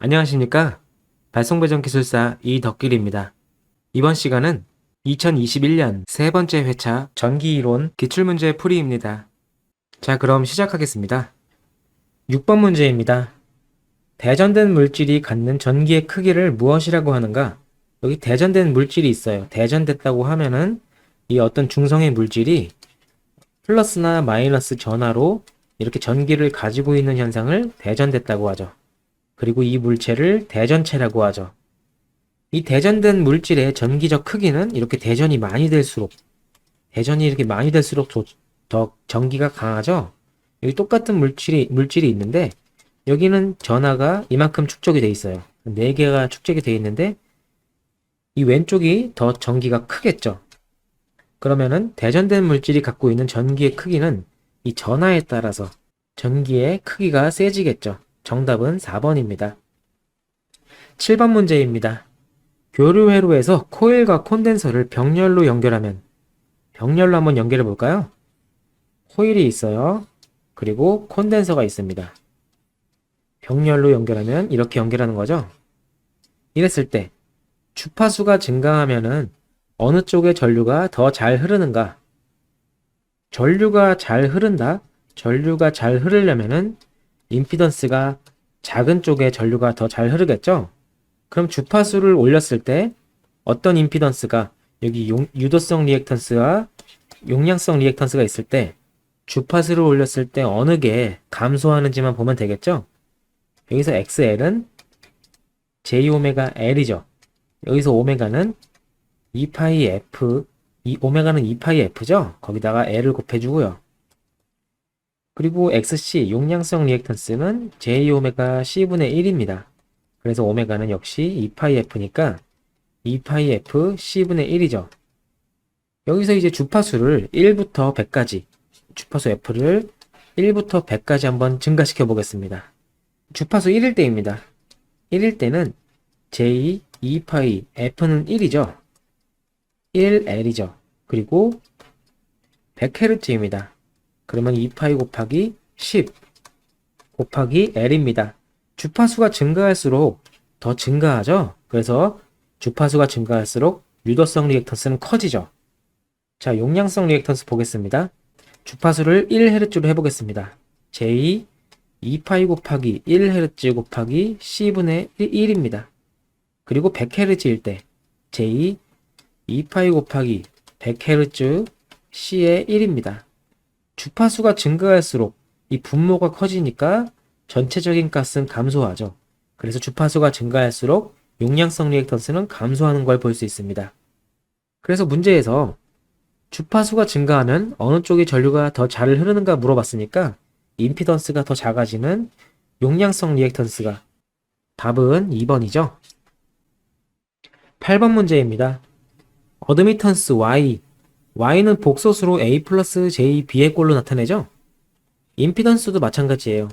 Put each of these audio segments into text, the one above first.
안녕하십니까? 발송배전기술사 이덕길입니다. 이번 시간은 2021년 세 번째 회차 전기이론 기출문제 풀이입니다. 자, 그럼 시작하겠습니다. 6번 문제입니다. 대전된 물질이 갖는 전기의 크기를 무엇이라고 하는가? 여기 대전된 물질이 있어요. 대전됐다고 하면은 이 어떤 중성의 물질이 플러스나 마이너스 전하로 이렇게 전기를 가지고 있는 현상을 대전됐다고 하죠. 그리고 이 물체를 대전체라고 하죠. 이 대전된 물질의 전기적 크기는 이렇게 대전이 이렇게 많이 될수록 더 전기가 강하죠. 여기 똑같은 물질이 있는데 여기는 전하가 이만큼 축적이 돼 있어요. 4개가 축적이 돼 있는데 이 왼쪽이 더 전기가 크겠죠. 그러면은 대전된 물질이 갖고 있는 전기의 크기는 이 전하에 따라서 전기의 크기가 세지겠죠. 정답은 4번입니다. 7번 문제입니다. 교류 회로에서 코일과 콘덴서를 병렬로 연결하면 병렬로 한번 연결해 볼까요? 코일이 있어요. 그리고 콘덴서가 있습니다. 병렬로 연결하면 이렇게 연결하는 거죠. 이랬을 때 주파수가 증가하면은 어느 쪽의 전류가 더 잘 흐르는가? 전류가 잘 흐른다? 전류가 잘 흐르려면은 임피던스가 작은 쪽의 전류가 더 잘 흐르겠죠? 그럼 주파수를 올렸을 때 어떤 임피던스가 여기 유도성 리액턴스와 용량성 리액턴스가 있을 때 주파수를 올렸을 때 어느 게 감소하는지만 보면 되겠죠? 여기서 XL은 JωL이죠. 여기서 오메가는 2파이 F, 오메가는 2파이 F죠? 거기다가 L을 곱해주고요. 그리고 XC, 용량성 리액턴스는 JωC C분의 1입니다. 그래서 오메가는 역시 2파이 F니까 2파이 F C분의 1이죠. 여기서 이제 주파수를 1부터 100까지, 주파수 F를 1부터 100까지 한번 증가시켜 보겠습니다. 주파수 1일 때입니다. 1일 때는 J 2파이 F는 1이죠. 1L이죠. 그리고 100Hz입니다. 그러면 2파이 곱하기 10 곱하기 L입니다. 주파수가 증가할수록 더 증가하죠. 그래서 주파수가 증가할수록 유도성 리액턴스는 커지죠. 자, 용량성 리액턴스 보겠습니다. 주파수를 1Hz로 해보겠습니다. J 2파이 곱하기 1Hz 곱하기 C분의 1입니다. 그리고 100Hz일 때 J 2파이 곱하기 100Hz C의 1입니다. 주파수가 증가할수록 이 분모가 커지니까 전체적인 값은 감소하죠. 그래서 주파수가 증가할수록 용량성 리액턴스는 감소하는 걸 볼 수 있습니다. 그래서 문제에서 주파수가 증가하면 어느 쪽의 전류가 더 잘 흐르는가 물어봤으니까 임피던스가 더 작아지는 용량성 리액턴스가 답은 2번이죠. 8번 문제입니다. 어드미턴스 Y는 복소수로 A 플러스 J, B의 꼴로 나타내죠? 임피던스도 마찬가지예요.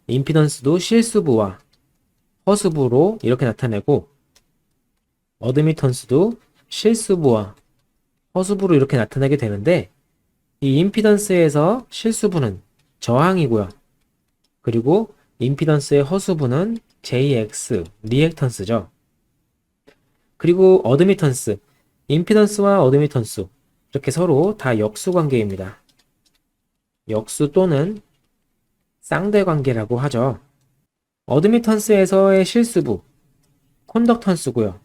임피던스도 실수부와 허수부로 이렇게 나타내고 어드미턴스도 실수부와 허수부로 이렇게 나타나게 되는데 이 임피던스에서 실수부는 저항이고요. 그리고 임피던스의 허수부는 JX, 리액턴스죠. 그리고 어드미턴스, 임피던스와 어드미턴스 이렇게 서로 다 역수 관계입니다. 역수 또는 쌍대 관계라고 하죠. 어드미턴스에서의 실수부, 콘덕턴스고요.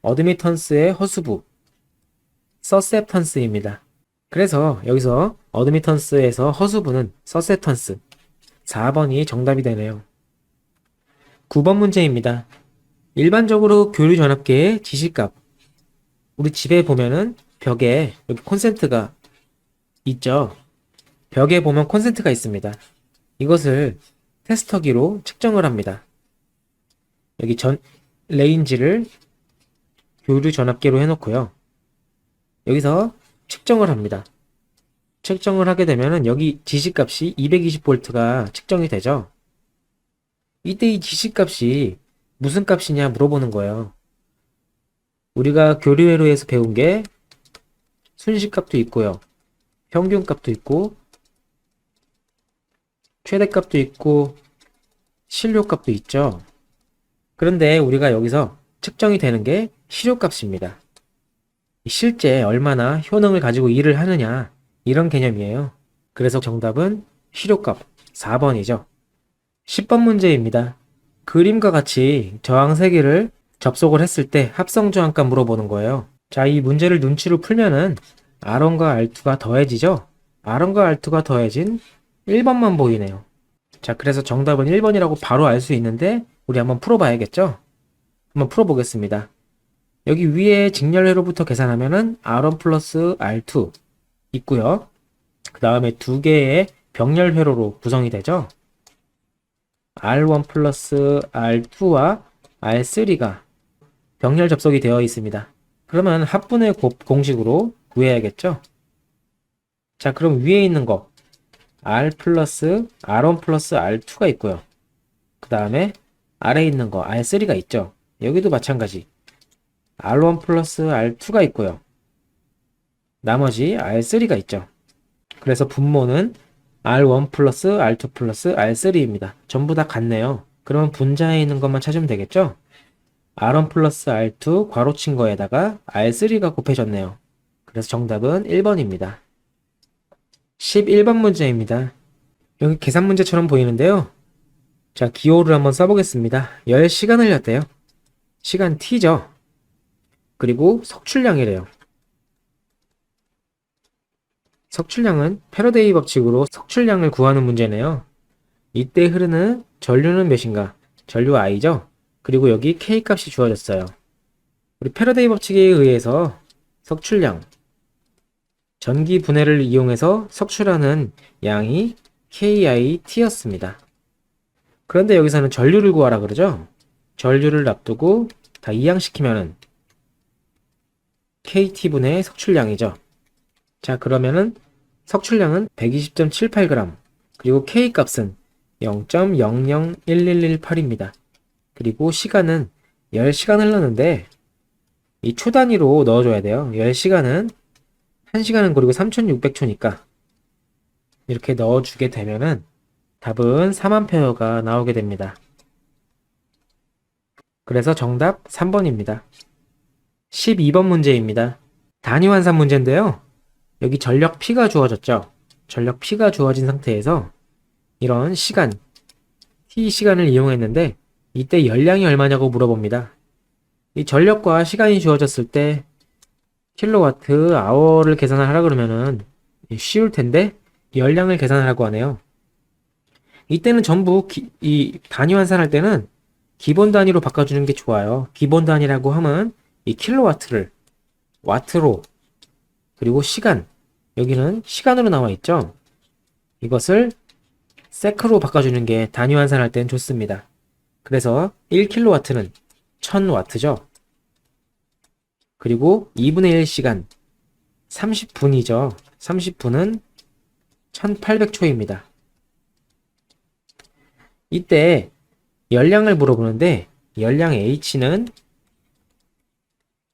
어드미턴스의 허수부, 서셉턴스입니다. 그래서 여기서 어드미턴스에서 허수부는 서셉턴스, 4번이 정답이 되네요. 9번 문제입니다. 일반적으로 교류 전압계의 지시값, 우리 집에 보면은 벽에 여기 콘센트가 있죠. 벽에 보면 콘센트가 있습니다. 이것을 테스터기로 측정을 합니다. 여기 레인지를 교류 전압계로 해놓고요. 여기서 측정을 합니다. 측정을 하게 되면은 여기 지시값이 220V가 측정이 되죠. 이때 이 지시값이 무슨 값이냐 물어보는 거예요. 우리가 교류회로에서 배운 게 순식값도 있고요. 평균값도 있고 최대값도 있고 실효값도 있죠. 그런데 우리가 여기서 측정이 되는 게 실효값입니다. 실제 얼마나 효능을 가지고 일을 하느냐, 이런 개념이에요. 그래서 정답은 실효값 4번이죠. 10번 문제입니다. 그림과 같이 저항 3개를 접속을 했을 때 합성 저항값 물어보는 거예요. 자, 이 문제를 눈치로 풀면은 R1과 R2가 더해지죠? R1과 R2가 더해진 1번만 보이네요. 자, 그래서 정답은 1번이라고 바로 알 수 있는데 우리 한번 풀어봐야겠죠? 한번 풀어보겠습니다. 여기 위에 직렬회로부터 계산하면은 R1 플러스 R2 있고요. 그 다음에 두 개의 병렬회로로 구성이 되죠. R1 플러스 R2와 R3가 병렬 접속이 되어 있습니다. 그러면 합분의 공식으로 구해야겠죠. 자, 그럼 위에 있는 거 R 플러스 R1 플러스 R2가 있고요. 그 다음에 아래에 있는 거 R3가 있죠. 여기도 마찬가지 R1 플러스 R2가 있고요. 나머지 R3가 있죠. 그래서 분모는 R1 플러스 R2 플러스 R3입니다. 전부 다 같네요. 그러면 분자에 있는 것만 찾으면 되겠죠? R1 플러스 R2 괄호친 거에다가 R3가 곱해졌네요. 그래서 정답은 1번입니다. 11번 문제입니다. 여기 계산 문제처럼 보이는데요. 자, 기호를 한번 써보겠습니다. 10시간 흘렸대요. 시간 t죠. 그리고 석출량이래요. 석출량은 패러데이 법칙으로 석출량을 구하는 문제네요. 이때 흐르는 전류는 몇인가? 전류 I죠? 그리고 여기 K 값이 주어졌어요. 우리 패러데이 법칙에 의해서 석출량, 전기 분해를 이용해서 석출하는 양이 KIT였습니다. 그런데 여기서는 전류를 구하라 그러죠? 전류를 놔두고 다 이항시키면은 KT분의 석출량이죠. 자, 그러면은 석출량은 120.78g, 그리고 K값은 0.001118입니다. 그리고 시간은 10시간 흘렀는데 이 초 단위로 넣어줘야 돼요. 10시간은 1시간은 그리고 3600초니까 이렇게 넣어주게 되면은 답은 3A가 나오게 됩니다. 그래서 정답 3번입니다. 12번 문제입니다. 단위환산 문제인데요. 여기 전력 P가 주어졌죠. 전력 P가 주어진 상태에서 이런 시간, T 시간을 이용했는데 이때 열량이 얼마냐고 물어봅니다. 이 전력과 시간이 주어졌을 때 킬로와트 아워를 계산을 하라 그러면은 쉬울 텐데 열량을 계산하라고 하네요. 이때는 전부 이 단위 환산할 때는 기본 단위로 바꿔주는 게 좋아요. 기본 단위라고 하면 이 킬로와트를 와트로, 그리고 시간, 여기는 시간으로 나와 있죠. 이것을 세크로 바꿔주는 게 단위 환산할 땐 좋습니다. 그래서 1킬로와트는 1000와트죠. 그리고 2분의 1 시간 30분이죠. 30분은 1800초입니다. 이때 열량을 물어보는데 열량 H는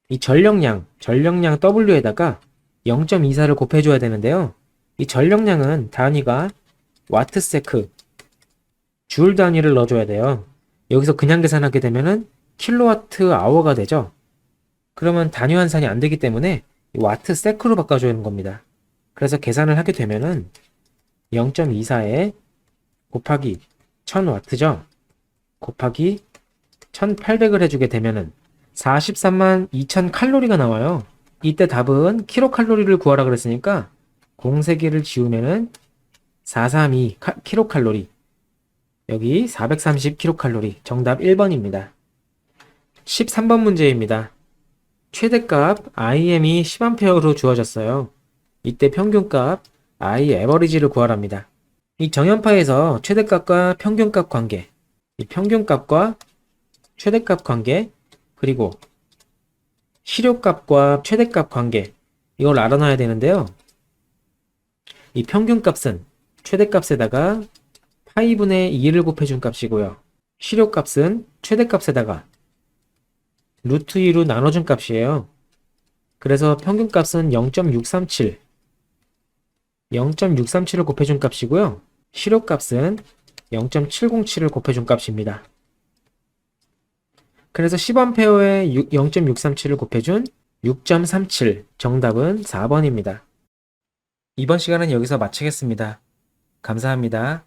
이 전력량 W에다가 0.24를 곱해줘야 되는데요. 이 전력량은 단위가 와트세크, 줄 단위를 넣어줘야 돼요. 여기서 그냥 계산하게 되면은 킬로와트 아워가 되죠. 그러면 단위 환산이 안 되기 때문에 와트세크로 바꿔주는 겁니다. 그래서 계산을 하게 되면은 0.24에 곱하기 1000와트죠. 곱하기 1800을 해주게 되면은 43만 2000 칼로리가 나와요. 이때 답은 킬로칼로리를 구하라 그랬으니까 공세기를 지우면은 432 킬로칼로리, 여기 430 킬로칼로리, 정답 1번입니다. 13번 문제입니다. 최대값 IM이 10A로 주어졌어요. 이때 평균값 I 에버리지를 구하랍니다. 이 정연파에서 최대값과 평균값 관계, 이 평균값과 최대값 관계, 그리고 실효값과 최대값 관계, 이걸 알아놔야 되는데요. 이 평균값은 최대값에다가 파이분의 2를 곱해준 값이고요. 실효값은 최대값에다가 루트 2로 나눠준 값이에요. 그래서 평균값은 0.637을 곱해준 값이고요. 실효값은 0.707을 곱해준 값입니다. 그래서 10A에 0.637을 곱해준 6.37, 정답은 4번입니다. 이번 시간은 여기서 마치겠습니다. 감사합니다.